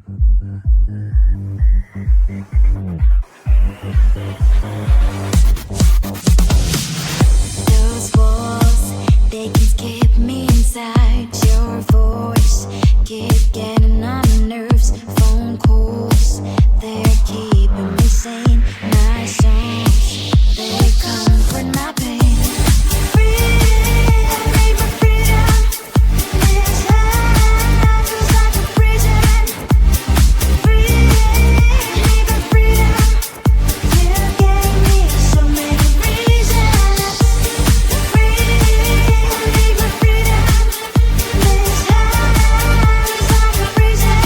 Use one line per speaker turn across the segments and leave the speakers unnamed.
Those walls, they can keep me inside. Your voice keep getting on my nerves. Phone calls, they're keeping me sane. My songs, they comfort my pain. Freedom, make my freedom. This high feels like a prison. Freedom, make my freedom. You gave me so many reasons. Freedom, make my freedom. This high feels like a prison.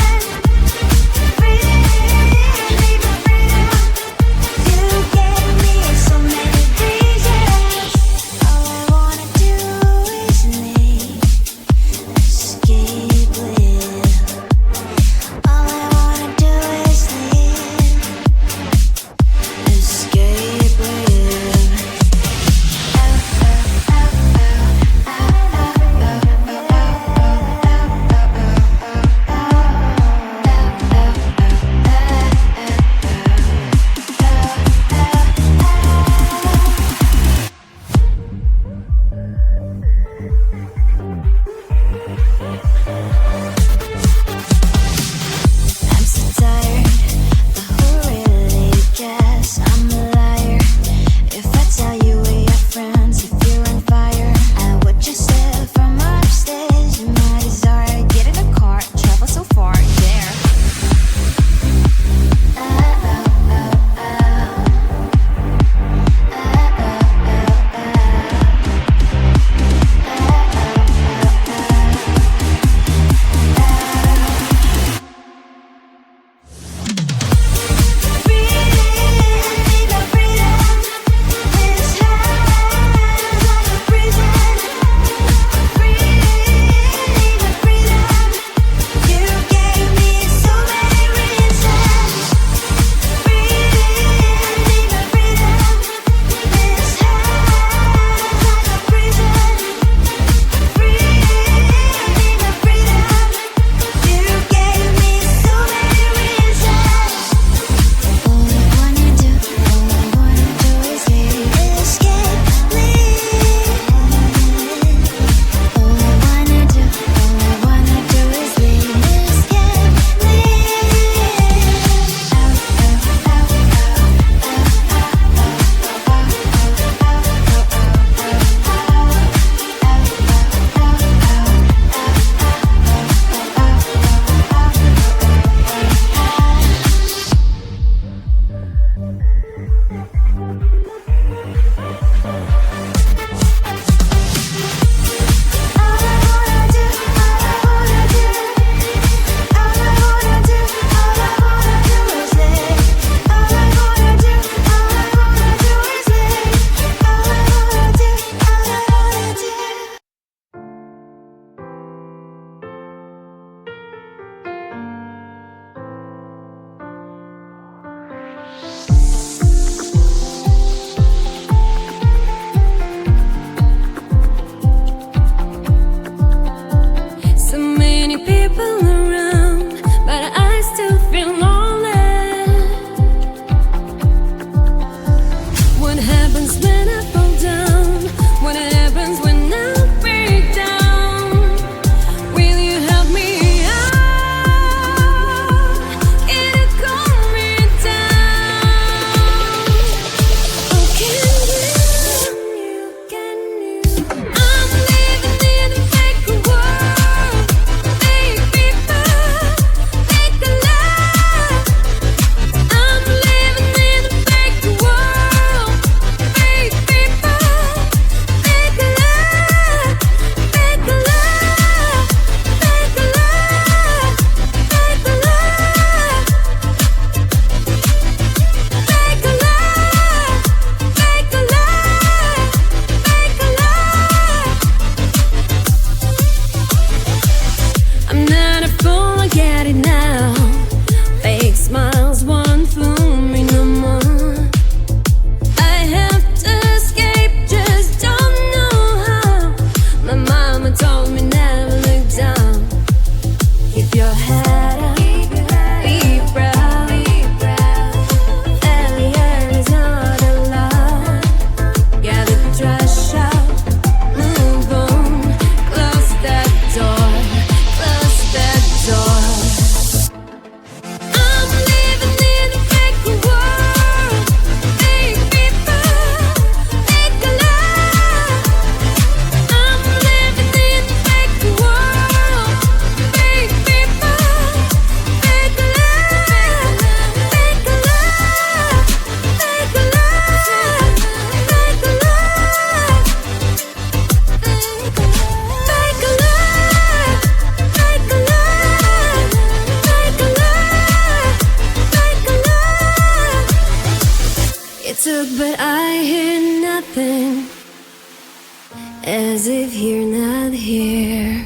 as if you're not here.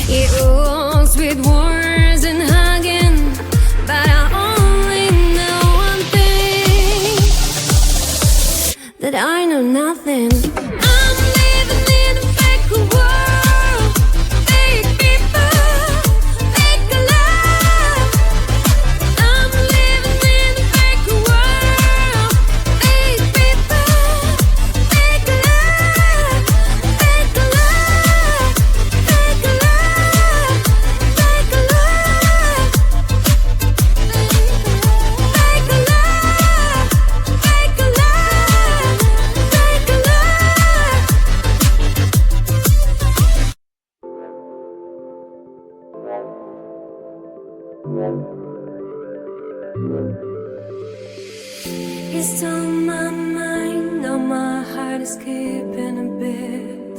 It walks with words and hugging, but I only know one thing, that I know nothing. I'm living in a fake world, fake people, fake love. I'm living in a fake world, fake people, fake love, fake love, fake love, fake love, fake love, fake it's on my mind, now my heart is skipping a bit.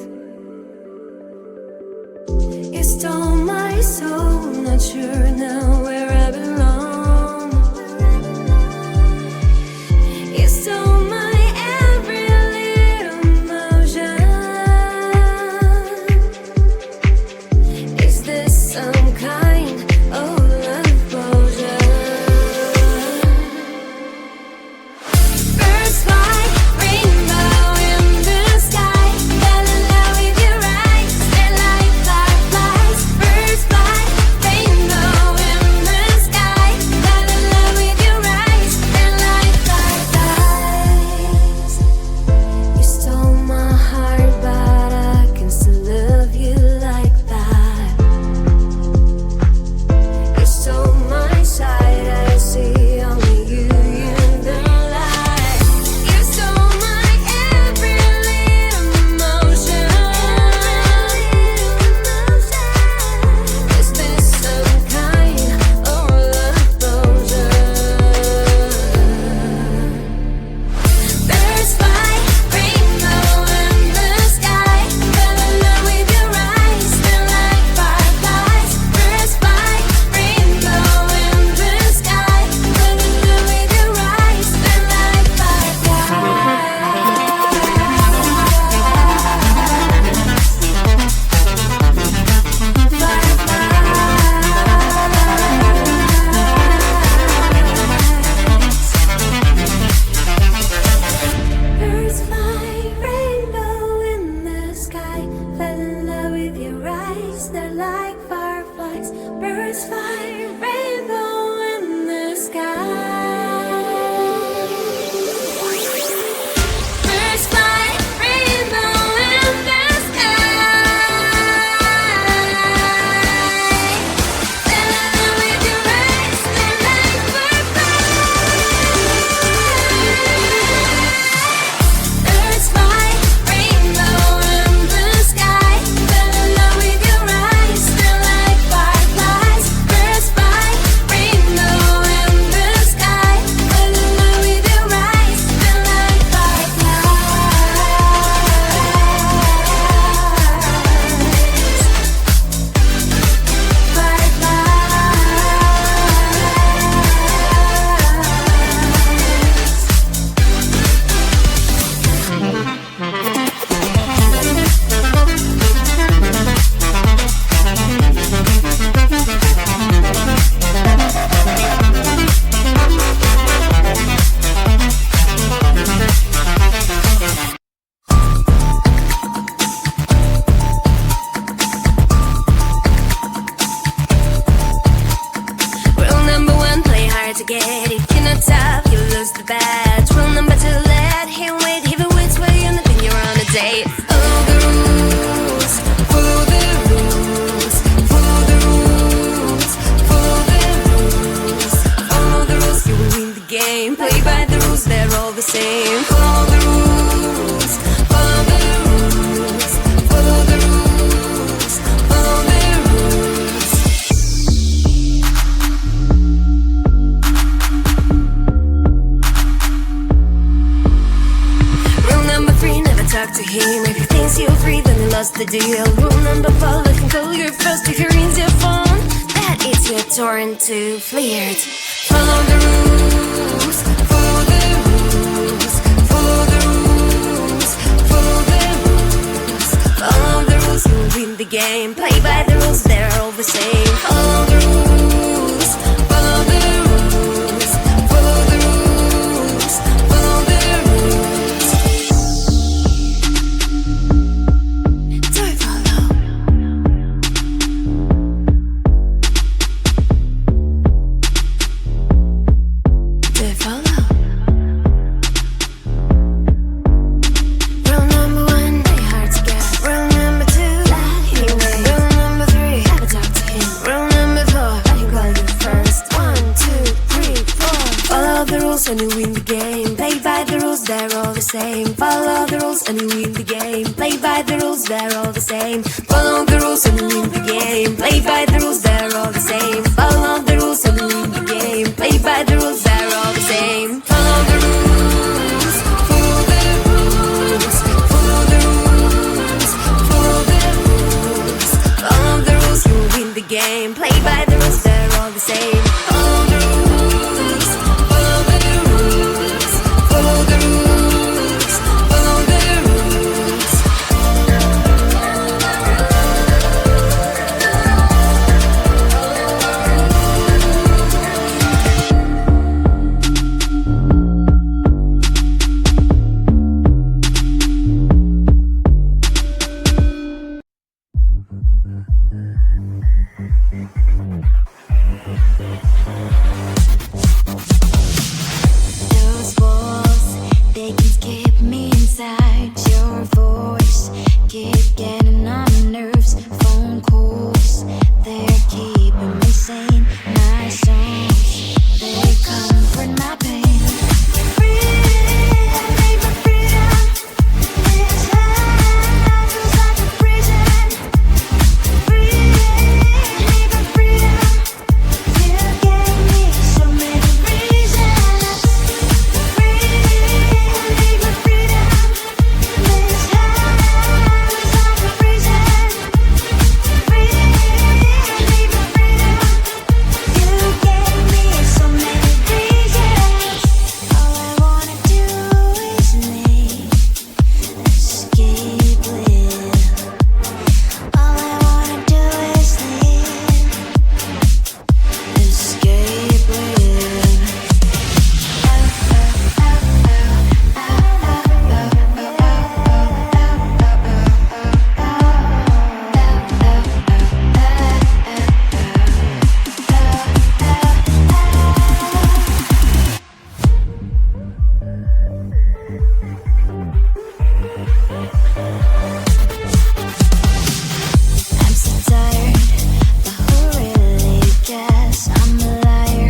It stole my soul, not sure now where I belong. It stole my every little emotion. Is this some kind of love potion? Birds fly, rainbow in the sky. Fell in love with your eyes, they're like fireflies. Birds fly, rainbow in the sky. Fell in love with your eyes, they're like fireflies. You stole my heart, but I can still love you like that. You stole my sight, I see only you in the light. You stole my every little emotion. Is this some kind of love potion? Birds fly, rainbow in the sky. Fell in love with your eyes, they're like fireflies. Birds fly, rainbow in the sky. Fell in love with your eyes, they're like Birds fly, rainbow in the sky. Fell in love with your eyes, they're like fireflies. Birds fly, rainbow in the sky. Birds fly, rainbow in the sky. Fell in love with your eyes, they're like fireflies. Birds fly, rainbow in the sky. Fell in love with your eyes, they're like fireflies. Birds fly, rainbow in the sky. Fell in love with your eyes, they're like Rule number one, play hard to get. If you're not tough, you lose the bet. Rule number two, let him wait. If he waits for you, nothing, you're on a date. Follow the rules, follow the rules, follow the rules, follow the rules, follow the rules. You will win the game. Play by the rules, they're all the same. Follow the rules, follow the rules, follow the rules, follow the rules. Rule number three, never talk to him. If he thinks you're free, then he lost the deal. Rule number four, let him call you first. If he rings your phone, that is your turn to flirt. Follow the rules, follow the rules, follow the rules, follow the rules. the game. Play by the rules, they're all the same. Follow the rules, follow the rules, follow the rules, follow the rules. Do I follow? Do I follow? Rule number 1, play hard to get. Rule number 2, anyway. Rule number 3, never talk to him. Rule number 4, I can call you first. 1, 2, 3, 4. Follow the rules and you win the game. Play by the rules, they're all the same. Follow the rules and you win the game. Play by the rules, they're all the same. Follow the rules and you win the game. Play by the rules, they're all the same. Follow the rules and you win the game. Play by the rules, they're all the same. Follow the rules, follow the rules, follow the rules, follow the rules. Follow the rules, you win the game. Play by the rules, they're all the same. Follow the rules, follow the rules, follow the rules, follow the rules. Those walls, they can keep me inside. Your voice keep getting on my nerves. Phone calls, they're keeping me sane. My songs, they comfort my pain. Freedom, make my freedom. This life is like a prison. Freedom, make my freedom. You gave me so many reasons. Freedom, make my freedom. This life is like a prison. Freedom, make my freedom. You gave me so many reasons. All I wanna do is live, escape, live. All I wanna do is live, escape, live. I'm so tired, but who really cares? I'm a liar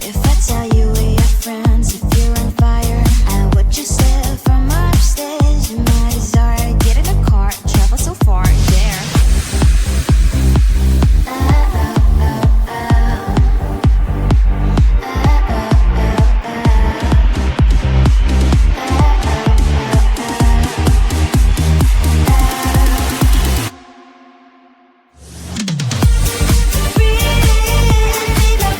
if I tell you we are friends. If you're on fire, I watch you slip from upstairs. You my desire, get in a car, travel so far, there. Freedom, make my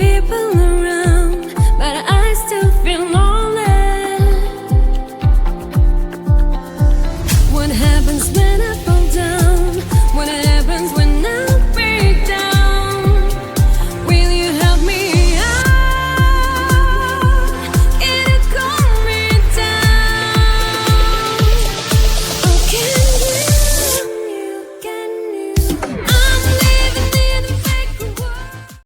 people